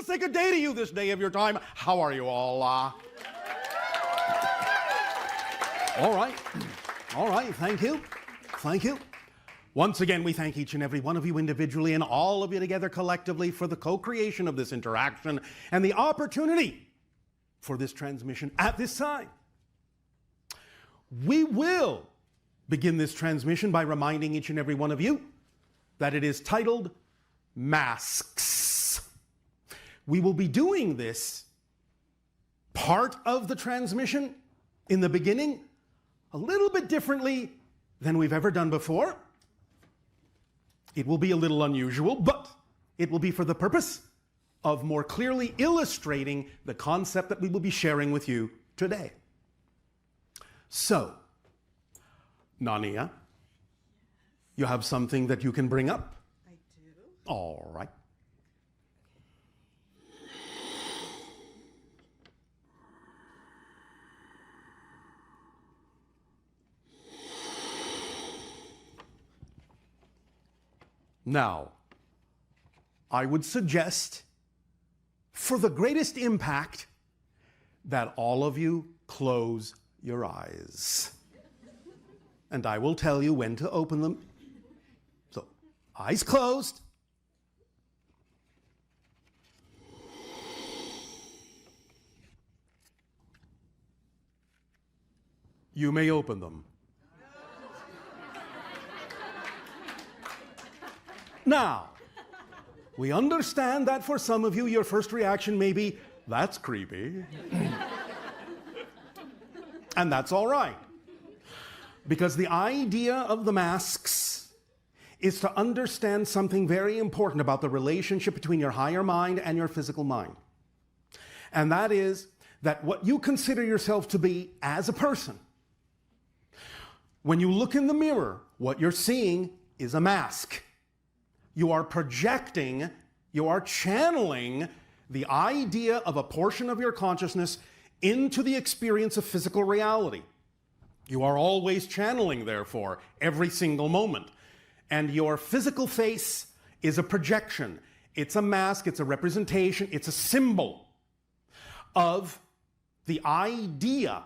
to say good day to you this day of your time. How are you all? All right. All right. Thank you. Thank you. Once again, we thank each and every one of you individually and all of you together collectively for the co-creation of this interaction and the opportunity for this transmission at this time. We will begin this transmission by reminding each and every one of you that it is titled Masks. We will be doing this part of the transmission in the beginning a little bit differently than we've ever done before. It will be a little unusual, but it will be for the purpose of more clearly illustrating the concept that we will be sharing with you today. So, Nania, you have something that you can bring up? I do. All right. Now, I would suggest, for the greatest impact, that all of you close your eyes. And I will tell you when to open them. So, eyes closed. You may open them. Now, we understand that for some of you, your first reaction may be, that's creepy. And that's all right. Because the idea of the masks is to understand something very important about the relationship between your higher mind and your physical mind. And that is that what you consider yourself to be as a person, when you look in the mirror, what you're seeing is a mask. You are projecting, you are channeling the idea of a portion of your consciousness into the experience of physical reality. You are always channeling, therefore, every single moment. And your physical face is a projection. It's a mask, it's a representation, it's a symbol of the idea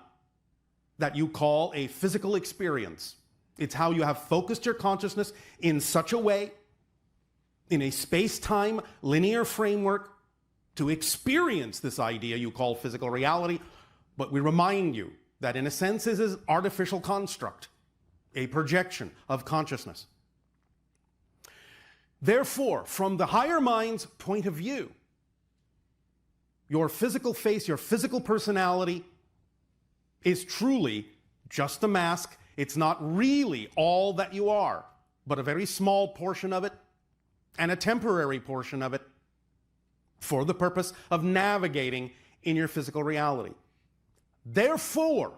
that you call a physical experience. It's how you have focused your consciousness in such a way, in a space-time linear framework, to experience this idea you call physical reality. But we remind you that in a sense it is an artificial construct, a projection of consciousness. Therefore, from the higher mind's point of view, your physical face, your physical personality is truly just a mask. It's not really all that you are, but a very small portion of it, and a temporary portion of it, for the purpose of navigating in your physical reality. Therefore,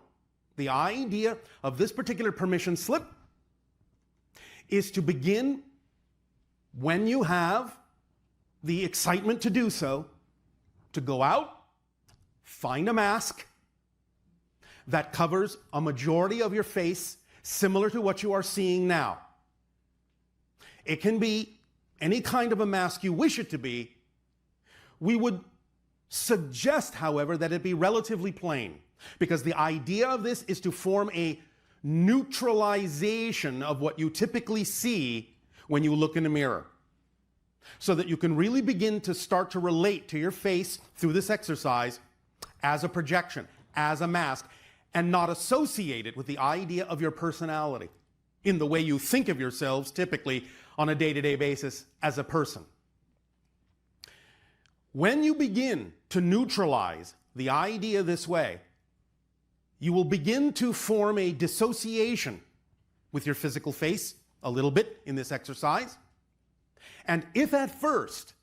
the idea of this particular permission slip is to begin when you have the excitement to do so, to go out, find a mask that covers a majority of your face, similar to what you are seeing now. It can be any kind of a mask you wish it to be. We would suggest, however, that it be relatively plain, because the idea of this is to form a neutralization of what you typically see when you look in a mirror, so that you can really begin to start to relate to your face through this exercise as a projection, as a mask, and not associate it with the idea of your personality in the way you think of yourselves typically on a day-to-day basis as a person. When you begin to neutralize the idea this way, you will begin to form a dissociation with your physical face a little bit in this exercise. And if at first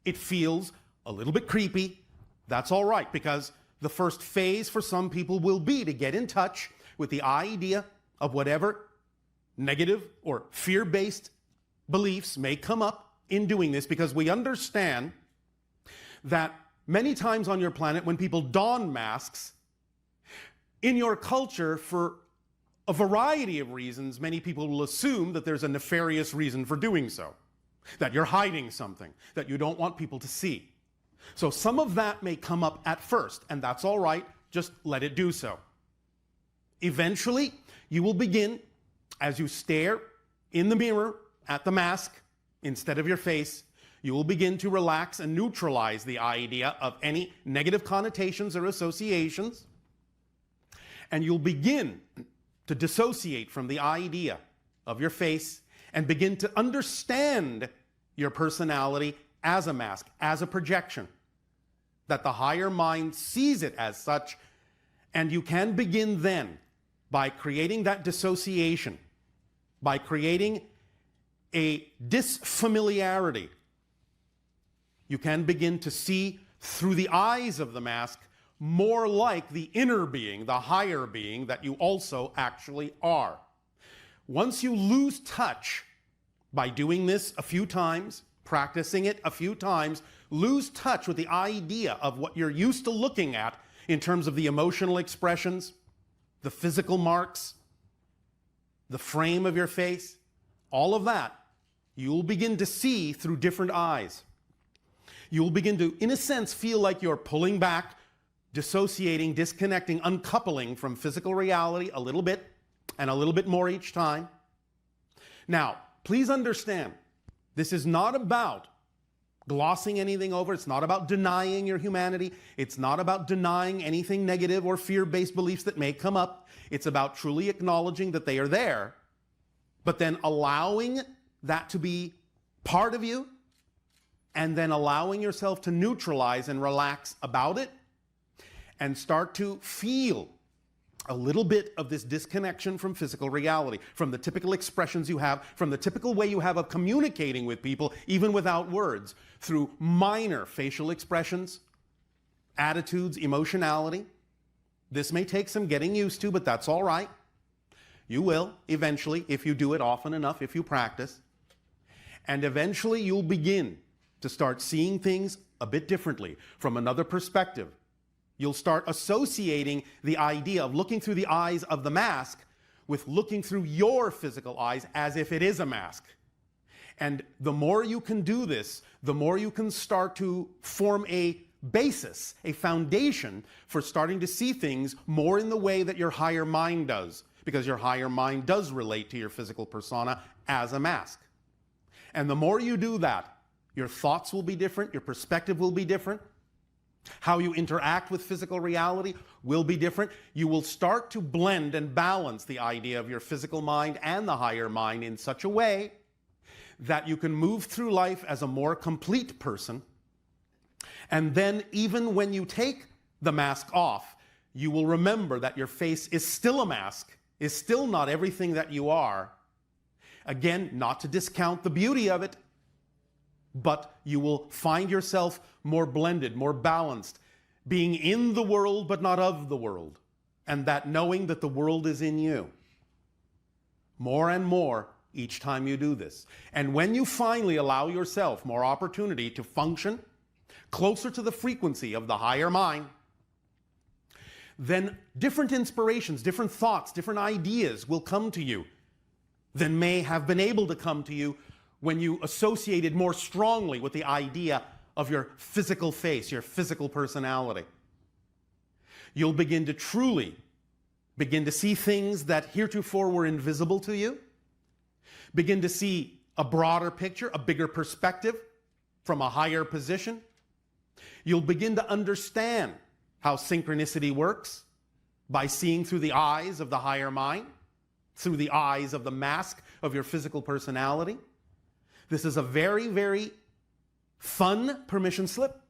it feels a little bit creepy, that's all right, because the first phase for some people will be to get in touch with the idea of whatever negative or fear-based beliefs may come up in doing this, because we understand that many times on your planet when people don masks, in your culture, for a variety of reasons, many people will assume that there's a nefarious reason for doing so, that you're hiding something that you don't want people to see. So some of that may come up at first, and that's all right. Just let it do so. Eventually, you will begin, as you stare in the mirror at the mask instead of your face, you will begin to relax and neutralize the idea of any negative connotations or associations, and you'll begin to dissociate from the idea of your face and begin to understand your personality as a mask, as a projection, that the higher mind sees it as such, and you can begin then by creating that dissociation, by creating a disfamiliarity. You can begin to see through the eyes of the mask more like the inner being, the higher being that you also actually are. Once you lose touch by doing this a few times, practicing it a few times, lose touch with the idea of what you're used to looking at in terms of the emotional expressions, the physical marks, the frame of your face, all of that, you'll begin to see through different eyes. You'll begin to, in a sense, feel like you're pulling back, dissociating, disconnecting, uncoupling from physical reality a little bit and a little bit more each time. Now, please understand, this is not about glossing anything over. It's not about denying your humanity. It's not about denying anything negative or fear-based beliefs that may come up. It's about truly acknowledging that they are there, but then allowing that to be part of you, and then allowing yourself to neutralize and relax about it and start to feel a little bit of this disconnection from physical reality, from the typical expressions you have, from the typical way you have of communicating with people, even without words, through minor facial expressions, attitudes, emotionality. This may take some getting used to, but that's all right. You will, eventually, if you do it often enough, if you practice. And eventually you'll begin to start seeing things a bit differently, from another perspective. You'll start associating the idea of looking through the eyes of the mask with looking through your physical eyes as if it is a mask. And the more you can do this, the more you can start to form a basis, a foundation for starting to see things more in the way that your higher mind does, because your higher mind does relate to your physical persona as a mask. And the more you do that, your thoughts will be different, your perspective will be different, how you interact with physical reality will be different. You will start to blend and balance the idea of your physical mind and the higher mind in such a way that you can move through life as a more complete person. And then even when you take the mask off, you will remember that your face is still a mask, is still not everything that you are. Again, not to discount the beauty of it, but you will find yourself more blended, more balanced, being in the world but not of the world, and that knowing that the world is in you. More and more each time you do this. And when you finally allow yourself more opportunity to function closer to the frequency of the higher mind, then different inspirations, different thoughts, different ideas will come to you than may have been able to come to you when you associated more strongly with the idea of your physical face, your physical personality. You'll begin to truly begin to see things that heretofore were invisible to you, begin to see a broader picture, a bigger perspective from a higher position. You'll begin to understand how synchronicity works by seeing through the eyes of the higher mind, through the eyes of the mask of your physical personality. This is a very, very fun permission slip,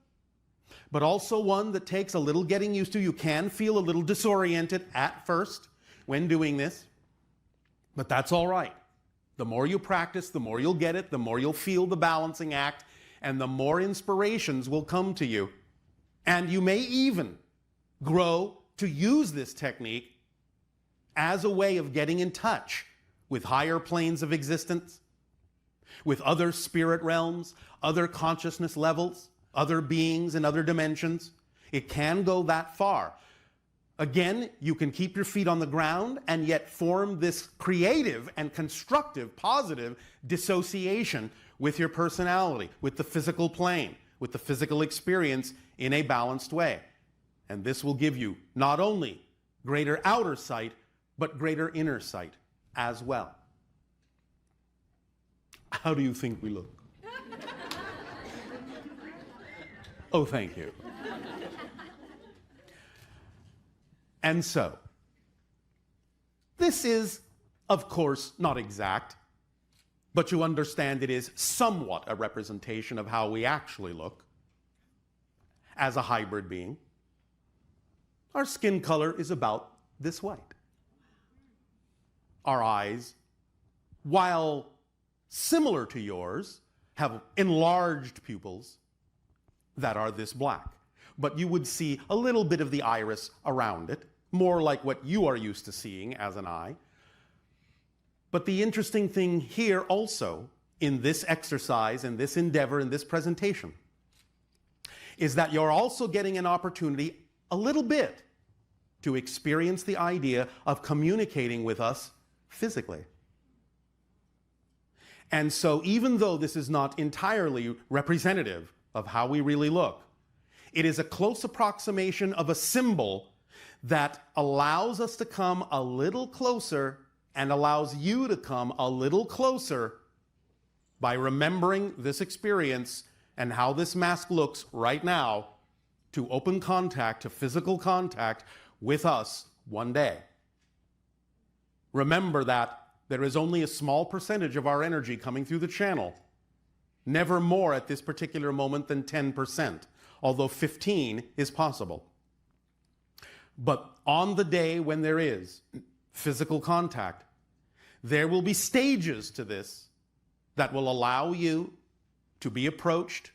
but also one that takes a little getting used to. You can feel a little disoriented at first when doing this, but that's all right. The more you practice, the more you'll get it, the more you'll feel the balancing act, and the more inspirations will come to you. And you may even grow to use this technique as a way of getting in touch with higher planes of existence, with other spirit realms, other consciousness levels, other beings in other dimensions. It can go that far. Again, you can keep your feet on the ground and yet form this creative and constructive, positive dissociation with your personality, with the physical plane, with the physical experience in a balanced way. And this will give you not only greater outer sight, but greater inner sight as well. How do you think we look? Oh, thank you. And so, this is, of course, not exact, but you understand it is somewhat a representation of how we actually look as a hybrid being. Our skin color is about this white. Our eyes, while similar to yours, have enlarged pupils that are this black. But you would see a little bit of the iris around it, more like what you are used to seeing as an eye. But the interesting thing here also, in this exercise, in this endeavor, in this presentation, is that you're also getting an opportunity a little bit to experience the idea of communicating with us physically. And so even though this is not entirely representative of how we really look, it is a close approximation of a symbol that allows us to come a little closer and allows you to come a little closer by remembering this experience and how this mask looks right now to open contact, to physical contact with us one day. Remember that there is only a small percentage of our energy coming through the channel, never more at this particular moment than 10%, although 15 is possible. But on the day when there is physical contact, there will be stages to this that will allow you to be approached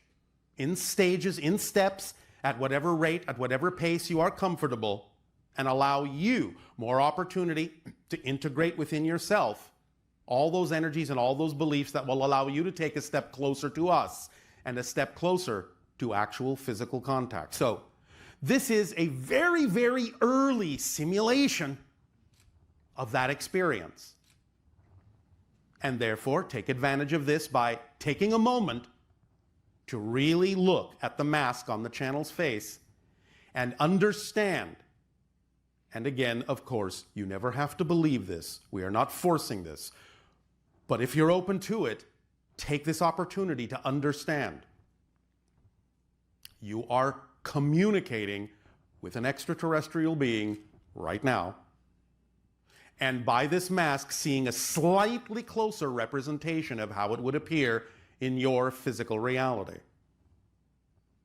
in stages, in steps, at whatever rate, at whatever pace you are comfortable, and allow you more opportunity to integrate within yourself all those energies and all those beliefs that will allow you to take a step closer to us and a step closer to actual physical contact. So this is a very, very early simulation of that experience. And therefore, take advantage of this by taking a moment to really look at the mask on the channel's face and understand. And again, of course, you never have to believe this. We are not forcing this. But if you're open to it, take this opportunity to understand. You are communicating with an extraterrestrial being right now. And by this mask, seeing a slightly closer representation of how it would appear in your physical reality.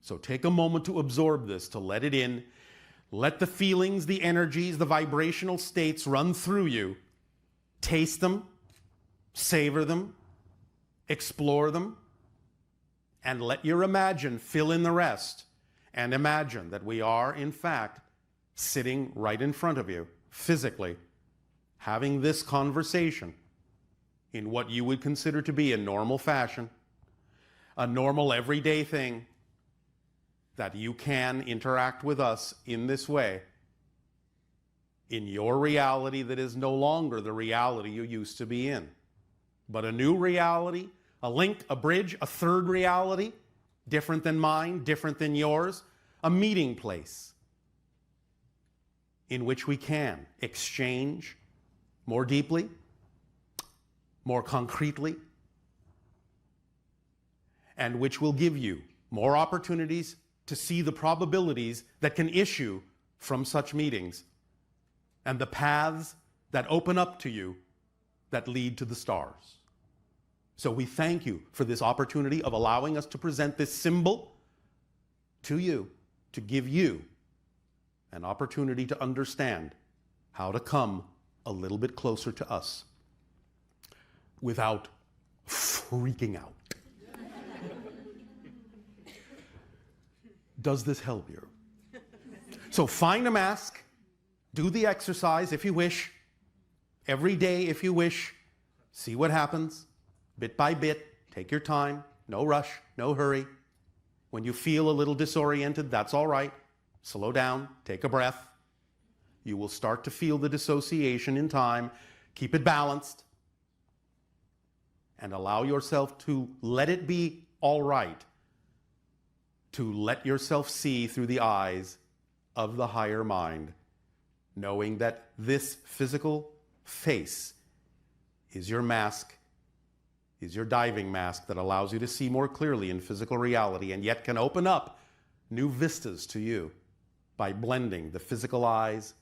So take a moment to absorb this, to let it in. Let the feelings, the energies, the vibrational states run through you. Taste them, savor them, explore them, and let your imagine fill in the rest. And imagine that we are, in fact, sitting right in front of you, physically, having this conversation in what you would consider to be a normal fashion, a normal everyday thing, that you can interact with us in this way, in your reality that is no longer the reality you used to be in, but a new reality, a link, a bridge, a third reality, different than mine, different than yours, a meeting place in which we can exchange more deeply, more concretely, and which will give you more opportunities to see the probabilities that can issue from such meetings and the paths that open up to you that lead to the stars. So we thank you for this opportunity of allowing us to present this symbol to you, to give you an opportunity to understand how to come a little bit closer to us without freaking out. Does this help you? So find a mask, do the exercise if you wish, every day if you wish, see what happens, bit by bit, take your time, no rush, no hurry. When you feel a little disoriented, that's all right. Slow down, take a breath. You will start to feel the dissociation in time. Keep it balanced and allow yourself to let it be all right to let yourself see through the eyes of the higher mind, knowing that this physical face is your mask, is your diving mask that allows you to see more clearly in physical reality and yet can open up new vistas to you by blending the physical eyes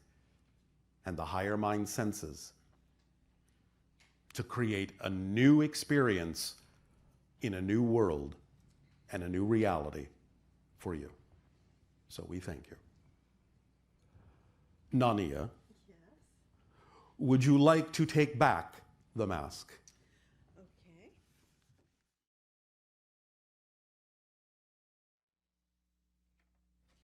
and the higher mind senses to create a new experience in a new world and a new reality for you. So we thank you. Nania, Yes. would you like to take back the mask?